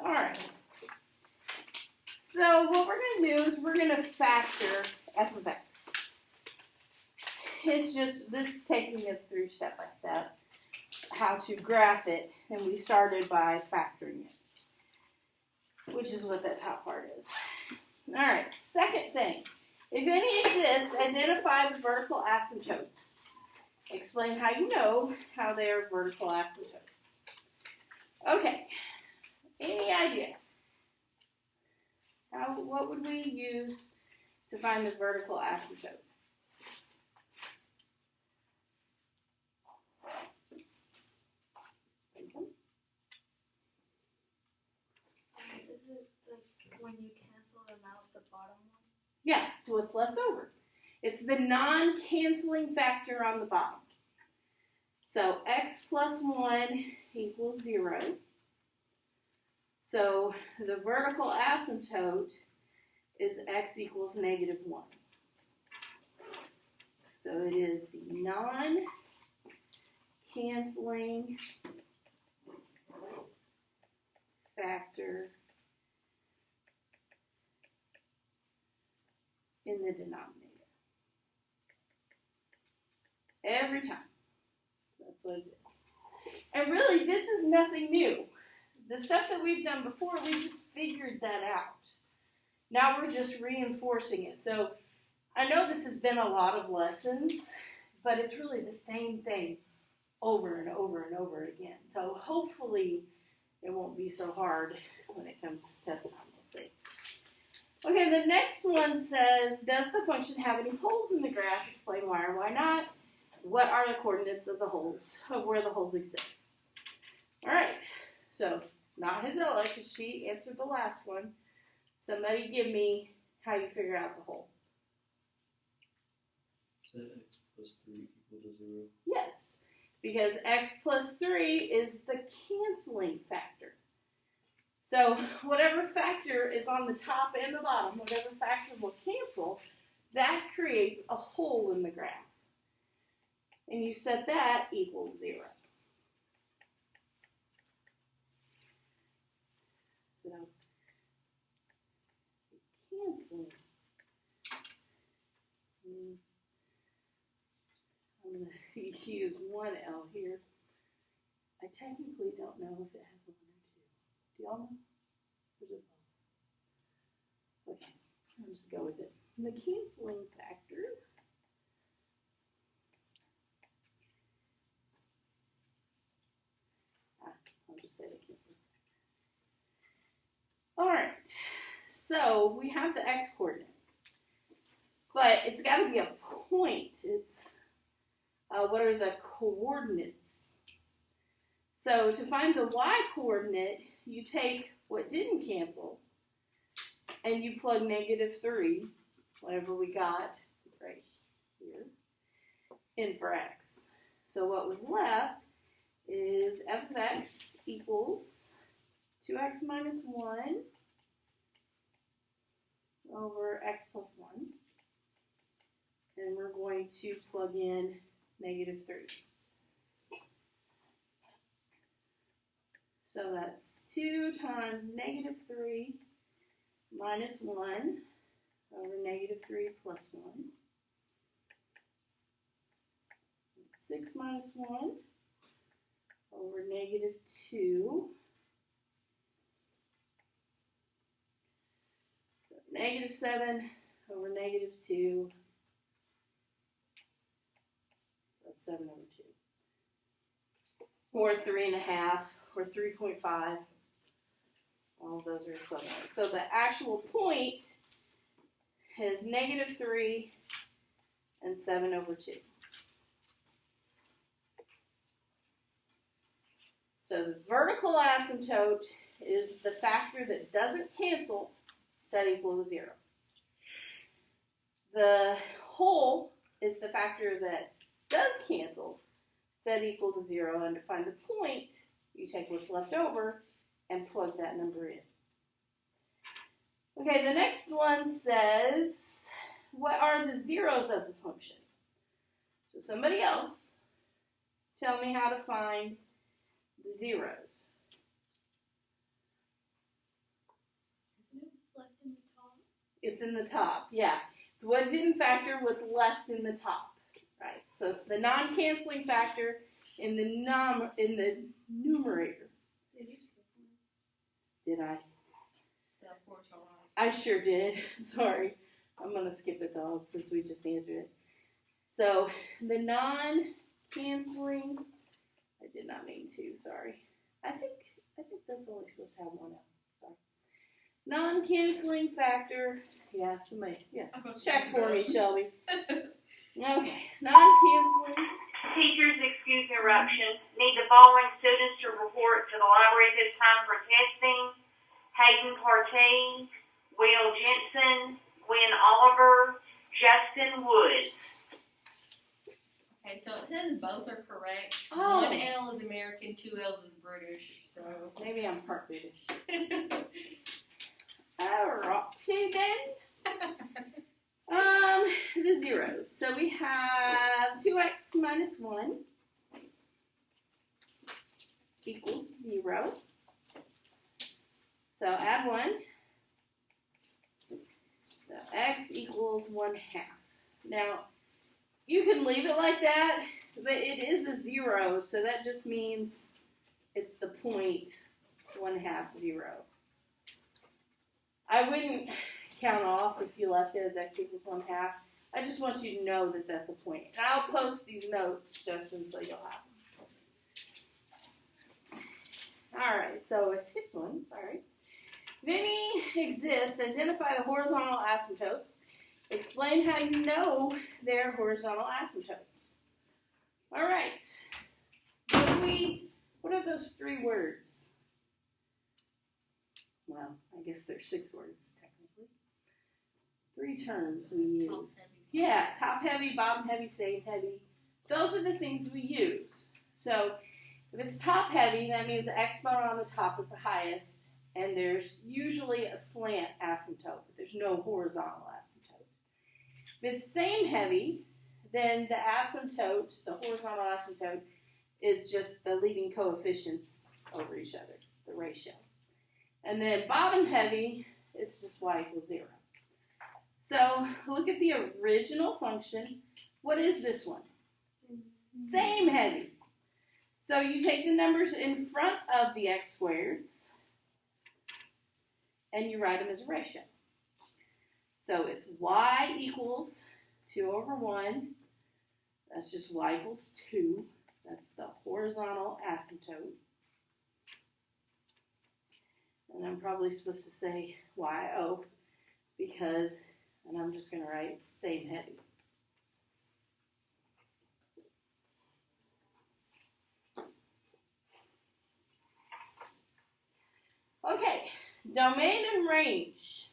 All right. So what we're going to do is we're going to factor f of x. It's just, this is taking us through step by step how to graph it, and we started by factoring it, which is what that top part is. All right, second thing. If any exist, identify the vertical asymptotes. Explain how you know how they are vertical asymptotes. Okay, any idea? What would we use to find the vertical asymptote? Is it like when you cancel them out, the bottom one? Yeah, so what's left over? It's the non-canceling factor on the bottom. So x plus 1 equals 0. So the vertical asymptote is x equals negative 1. So it is the non-canceling factor in the denominator. Every time. That's what it is. And really, this is nothing new. The stuff that we've done before, we just figured that out. Now we're just reinforcing it. So I know this has been a lot of lessons, but it's really the same thing over and over and over again. So hopefully it won't be so hard when it comes to test time. We'll see. Okay, the next one says, does the function have any holes in the graph? Explain why or why not. What are the coordinates of the holes, of where the holes exist? All right, so not Hazella, because she answered the last one. Somebody give me how you figure out the hole. Is that x plus 3 equal to 0? Yes, because x plus 3 is the canceling factor. So whatever factor is on the top and the bottom, whatever factor will cancel, that creates a hole in the graph. And you set that equals 0. So canceling. I'm going to use 1L here. I technically don't know if it has a 1 or 2. Do y'all know? Or is it both? Okay, I'll just go with it. And the canceling factor I'll just say the canceling factor. All right, so we have the x coordinate, but it's got to be a point. It's what are the coordinates? So to find the y coordinate, you take what didn't cancel, and you plug -3, whatever we got right here, in for x. So what was left is f of x equals 2x minus 1 over x plus 1. And we're going to plug in -3. So that's 2 times -3 minus 1 over -3 plus 1. 6 minus 1 over -2. So -7 over -2. That's 7 over 2. Or 3.5, or 3.5. All of those are equivalent. So the actual point is -3 and 7 over 2. So the vertical asymptote is the factor that doesn't cancel, set equal to 0. The hole is the factor that does cancel, set equal to 0. And to find the point, you take what's left over and plug that number in. Okay, the next one says, what are the zeros of the function? So somebody else tell me how to find the zeros. Isn't it left in the top? It's in the top, yeah. It's what didn't factor, what's left in the top, right? So it's the non-canceling factor in the numerator. Did you skip one? Did I? The horizontal. I sure did. Sorry. I'm going to skip it though since we just answered it. So the non-canceling, I did not mean to, sorry. I think that's only supposed to have one out. Sorry. Non-canceling factor, check for me, Shelby. Okay, non-canceling. Teachers, excuse interruption. Need the following students to report to the library at this time for testing. Hayden Partee, Will Jensen, Gwen Oliver, Justin Woods. Okay, so it says both are correct. Oh. One L is American, 2 L's is British. So Maybe I'm part British. Alrighty then. The zeros. So we have 2x minus 1 equals 0. So add 1. So x equals 1/2. Now, you can leave it like that, but it is a 0, so that just means it's the point 1/2 0. I wouldn't count off if you left it as x equals 1/2. I just want you to know that that's a point. And I'll post these notes, Justin, so you'll have them. All right, so I skipped one, sorry. If any exists, identify the horizontal asymptotes. Explain how you know they're horizontal asymptotes. All right. What are those 3 words? Well, I guess there's 6 words, technically. 3 terms we use. top heavy. Yeah, top heavy, bottom heavy, same heavy. Those are the things we use. So if it's top heavy, that means the exponent on the top is the highest, and there's usually a slant asymptote, but there's no horizontal asymptote. If it's same heavy, then the asymptote, the horizontal asymptote, is just the leading coefficients over each other, the ratio. And then bottom heavy, it's just y equals 0. So look at the original function. What is this one? Same heavy. So you take the numbers in front of the x squareds and you write them as a ratio. So it's y equals 2/1. That's just y equals 2. That's the horizontal asymptote. And I'm probably supposed to say YO because, and I'm just going to write same heavy. Okay, domain and range.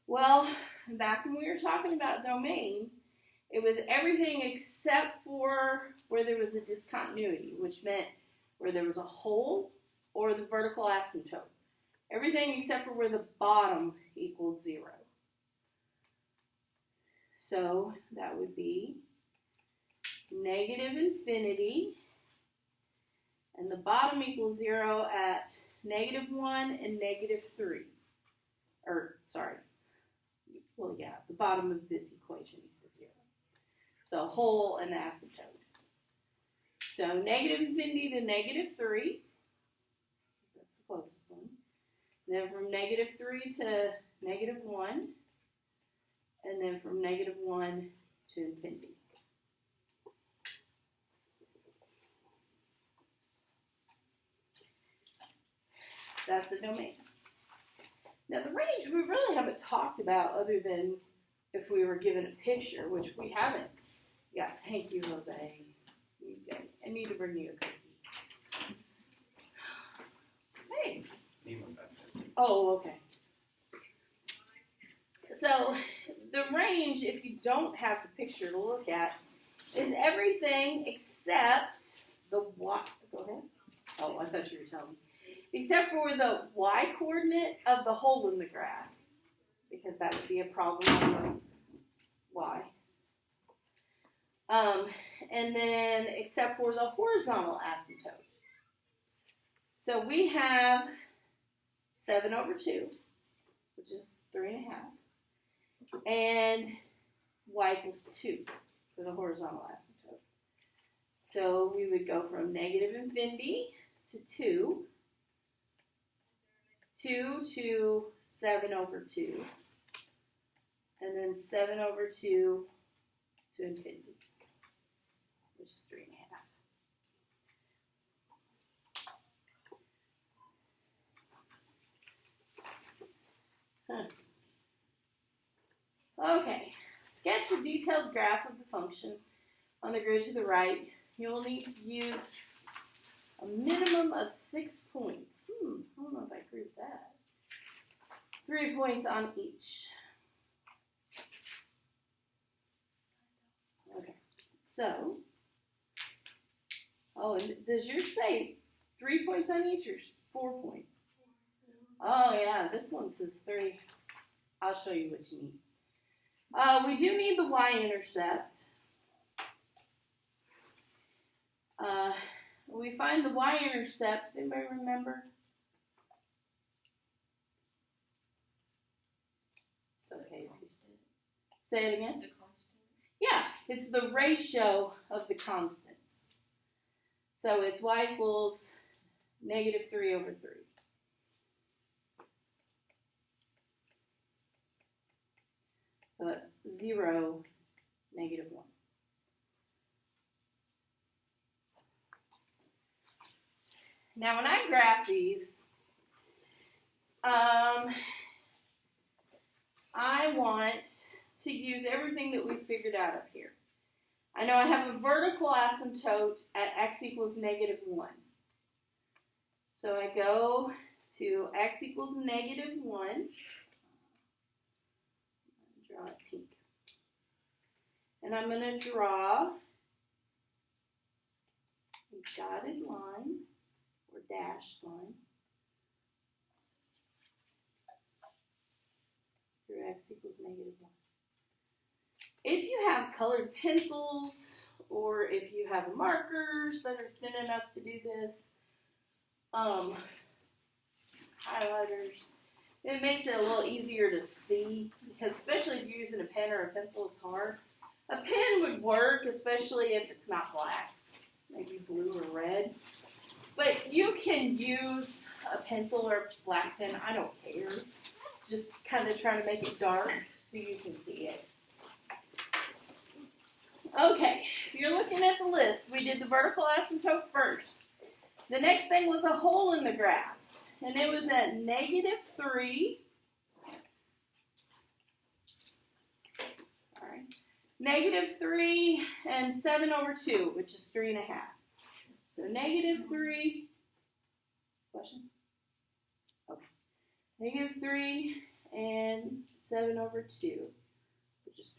Well, back when we were talking about domain, it was everything except for where there was a discontinuity, which meant where there was a hole or the vertical asymptote. Everything except for where the bottom equaled 0. So that would be negative infinity, and the bottom equals 0 at -1 and -3. The bottom of this equation equals 0. So hole and asymptote. So negative infinity to -3. That's the closest one. And then from -3 to -1. And then from -1 to infinity. That's the domain. Now the range we really haven't talked about other than if we were given a picture, which we haven't. Yeah, thank you, Jose. I need to bring you a cookie. Hey. Oh, okay. So the range, if you don't have the picture to look at, is everything except the y. Go ahead. Oh, I thought you were telling me. Except for the y coordinate of the hole in the graph. because that would be a problem on the y. And then except for the horizontal asymptote. So we have 7 over 2, which is 3.5, and y equals 2 for the horizontal asymptote. So we would go from negative infinity to 2 to 7 over 2, and then 7 over 2 to infinity, which is 3.5. Okay, sketch a detailed graph of the function on the grid to the right. You'll need to use a minimum of 6 points. I don't know if I agree with that. 3 points on each. Okay, so, and does yours say 3 points on each or 4 points? Oh yeah, this one says 3. I'll show you what you need. We do need the y-intercept. We find the y-intercept. Anybody remember? It's okay. Say it again. The constant. Yeah, it's the ratio of the constants. So it's y equals negative 3 over 3. So that's 0, negative 1. Now when I graph these, I want to use everything that we figured out up here. I know I have a vertical asymptote at x equals negative 1. So I go to x equals negative 1. Draw it pink. And I'm going to draw a dotted line or dashed line through x equals negative 1. If you have colored pencils or if you have markers that are thin enough to do this, highlighters, it makes it a little easier to see, because especially if you're using a pen or a pencil, it's hard. A pen would work, especially if it's not black, maybe blue or red. But you can use a pencil or a black pen, I don't care. Just kind of try to make it dark so you can see it. Okay, if you're looking at the list, we did the vertical asymptote first. The next thing was a hole in the graph, and it was at negative 3. All right, negative 3 and 7 over 2, which is 3.5. So negative 3, question? Okay, negative 3 and 7 over 2, which is 3.